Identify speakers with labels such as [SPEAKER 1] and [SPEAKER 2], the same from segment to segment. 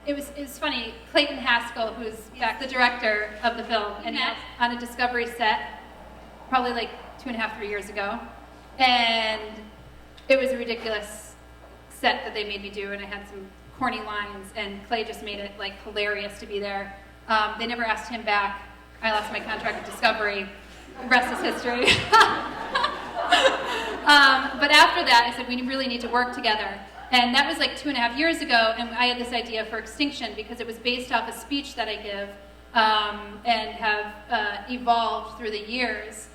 [SPEAKER 1] it was funny. Clayton Haskell, who's back the director of the film, and he was on a Discovery set, probably like 2.5, 3 years ago, and it was a ridiculous set that they made me do, and I had some corny lines, and Clay just made it like hilarious to be there. They never asked him back. I lost my contract with Discovery. The rest is history. But after that, I said, we really need to work together. And that was like 2.5 years ago, and I had this idea for eXtinction because it was based off a speech that I give and have evolved through the years.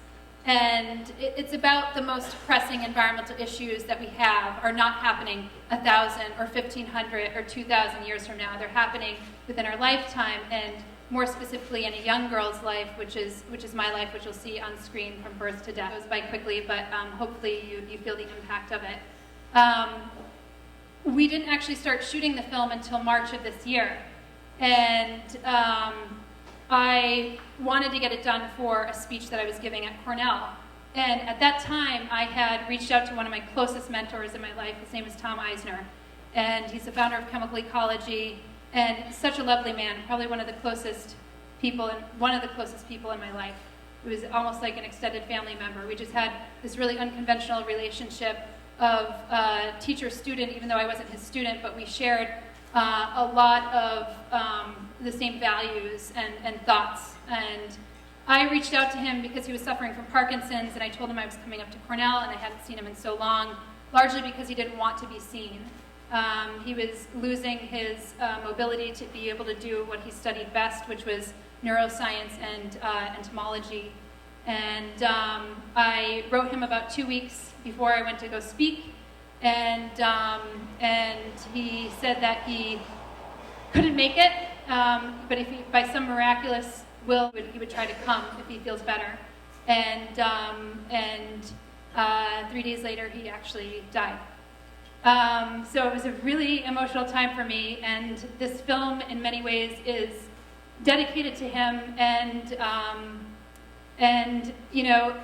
[SPEAKER 1] And it's about the most pressing environmental issues that we have are not happening 1,000 or 1,500 or 2,000 years from now. They're happening within our lifetime, and more specifically in a young girl's life, which is my life, which you'll see on screen from birth to death. It goes by quickly, but hopefully you feel the impact of it. We didn't actually start shooting the film until March of this year, and I wanted to get it done for a speech that I was giving at Cornell. And at that time, I had reached out to one of my closest mentors in my life. His name is Tom Eisner, and he's the founder of Chemical Ecology, and such a lovely man, probably one of the closest people in my life. It was almost like an extended family member. We just had this really unconventional relationship of teacher-student, even though I wasn't his student, but we shared a lot of the same values and thoughts. And I reached out to him because he was suffering from Parkinson's, and I told him I was coming up to Cornell, and I hadn't seen him in so long, largely because he didn't want to be seen. He was losing his mobility to be able to do what he studied best, which was neuroscience and entomology. And I wrote him about 2 weeks before I went to go speak, and he said that he couldn't make it, but if he, by some miraculous will, he would try to come if he feels better. And 3 days later, he actually died. So it was a really emotional time for me, and this film, in many ways, is dedicated to him. And you know,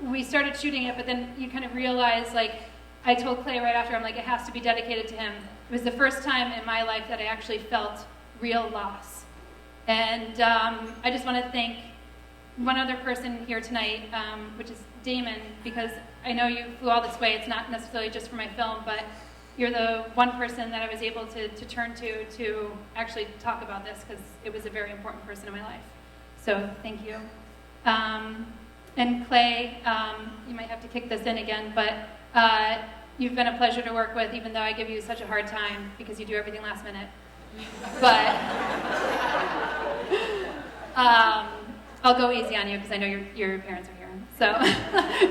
[SPEAKER 1] we started shooting it, but then you kind of realize, like, I told Clay right after, I'm like, it has to be dedicated to him. It was the first time in my life that I actually felt real loss. And I just want to thank one other person here tonight, which is Damon, because I know you flew all this way. It's not necessarily just for my film, but you're the one person that I was able to turn to actually talk about this, because it was a very important person in my life. So thank you. And Clay, you might have to kick this in again, but you've been a pleasure to work with, even though I give you such a hard time because you do everything last minute. But I'll go easy on you because I know your parents are here, so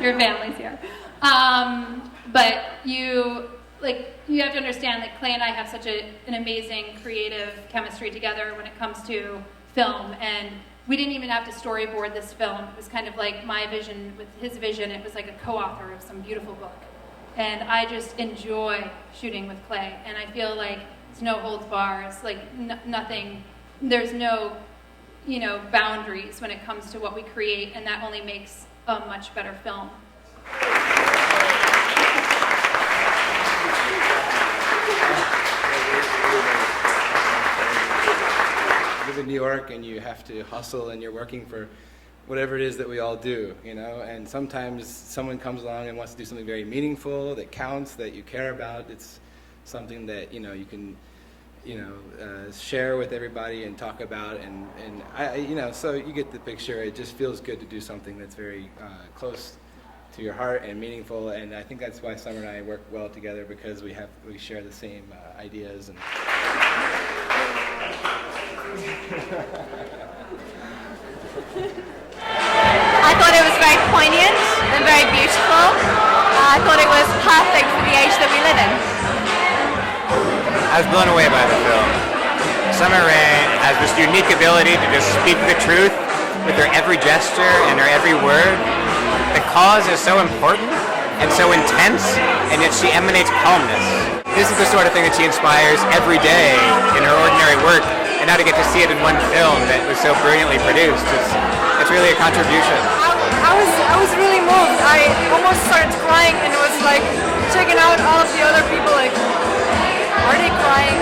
[SPEAKER 1] your family's here. But you have to understand that Clay and I have such an amazing creative chemistry together when it comes to film, and we didn't even have to storyboard this film. It was kind of like my vision with his vision. It was like a co-author of some beautiful book. And I just enjoy shooting with Clay, and I feel like it's no holds bars, like nothing, there's no, boundaries when it comes to what we create, and that only makes a much better film.
[SPEAKER 2] You live in New York and you have to hustle, and you're working for whatever it is that we all do, and sometimes someone comes along and wants to do something very meaningful, that counts, that you care about. It's something that, you can, share with everybody and talk about, and so you get the picture. It just feels good to do something that's very close to your heart and meaningful, and I think that's why Summer and I work well together, because we share the same ideas. And
[SPEAKER 3] I thought it was very poignant and very beautiful. I thought it was perfect for the age that we live in.
[SPEAKER 4] I was blown away by the film. Summer Rayne has this unique ability to just speak the truth with her every gesture and her every word. The cause is so important and so intense, and yet she emanates calmness. This is the sort of thing that she inspires every day in her ordinary work, and now to get to see it in one film that was so brilliantly produced, it's really a contribution.
[SPEAKER 3] I was really moved. I almost started crying, and it was like checking out all of the other people, like, are they crying?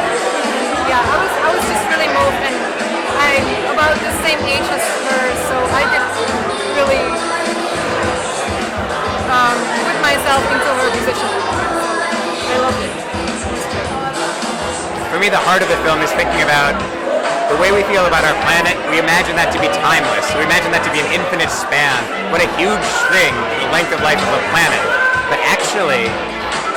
[SPEAKER 4] me, the heart of the film is thinking about the way we feel about our planet. We imagine that to be timeless. We imagine that to be an infinite span. What a huge thing, the length of life of a planet. But actually,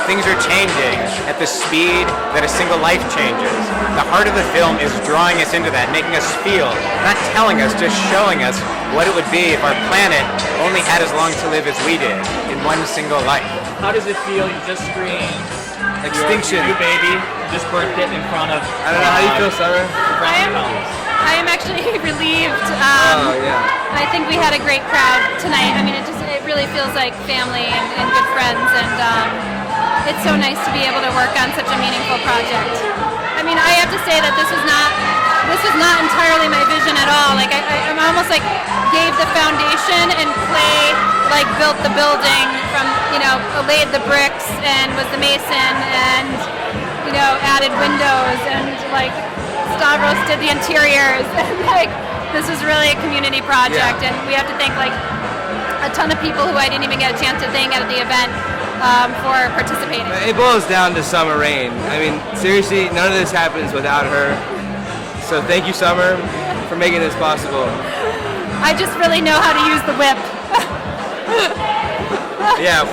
[SPEAKER 4] things are changing at the speed that a single life changes. The heart of the film is drawing us into that, making us feel, not telling us, just showing us what it would be if our planet only had as long to live as we did in one single life.
[SPEAKER 5] How does it feel? You just screened
[SPEAKER 2] Extinction.
[SPEAKER 5] Your baby. You just birthed it in front of.
[SPEAKER 2] I don't know how you feel, Summer.
[SPEAKER 3] I am actually relieved.
[SPEAKER 2] Oh yeah.
[SPEAKER 3] I think we had a great crowd tonight. I mean, it really feels like family and good friends, and it's so nice to be able to work on such a meaningful project. I mean, I have to say that this was not entirely my vision at all. Like I'm almost like gave the foundation, and Clay like built the building from, laid the bricks and was the mason, and added windows, and like Stavros did the interiors, and like this was really a community project, and we have to thank like a ton of people who I didn't even get a chance to thank at the event for participating.
[SPEAKER 2] It boils down to Summer Rayne. I mean, seriously, none of this happens without her. So thank you, Summer, for making this possible.
[SPEAKER 3] I just really know how to use the whip.
[SPEAKER 2] Yeah.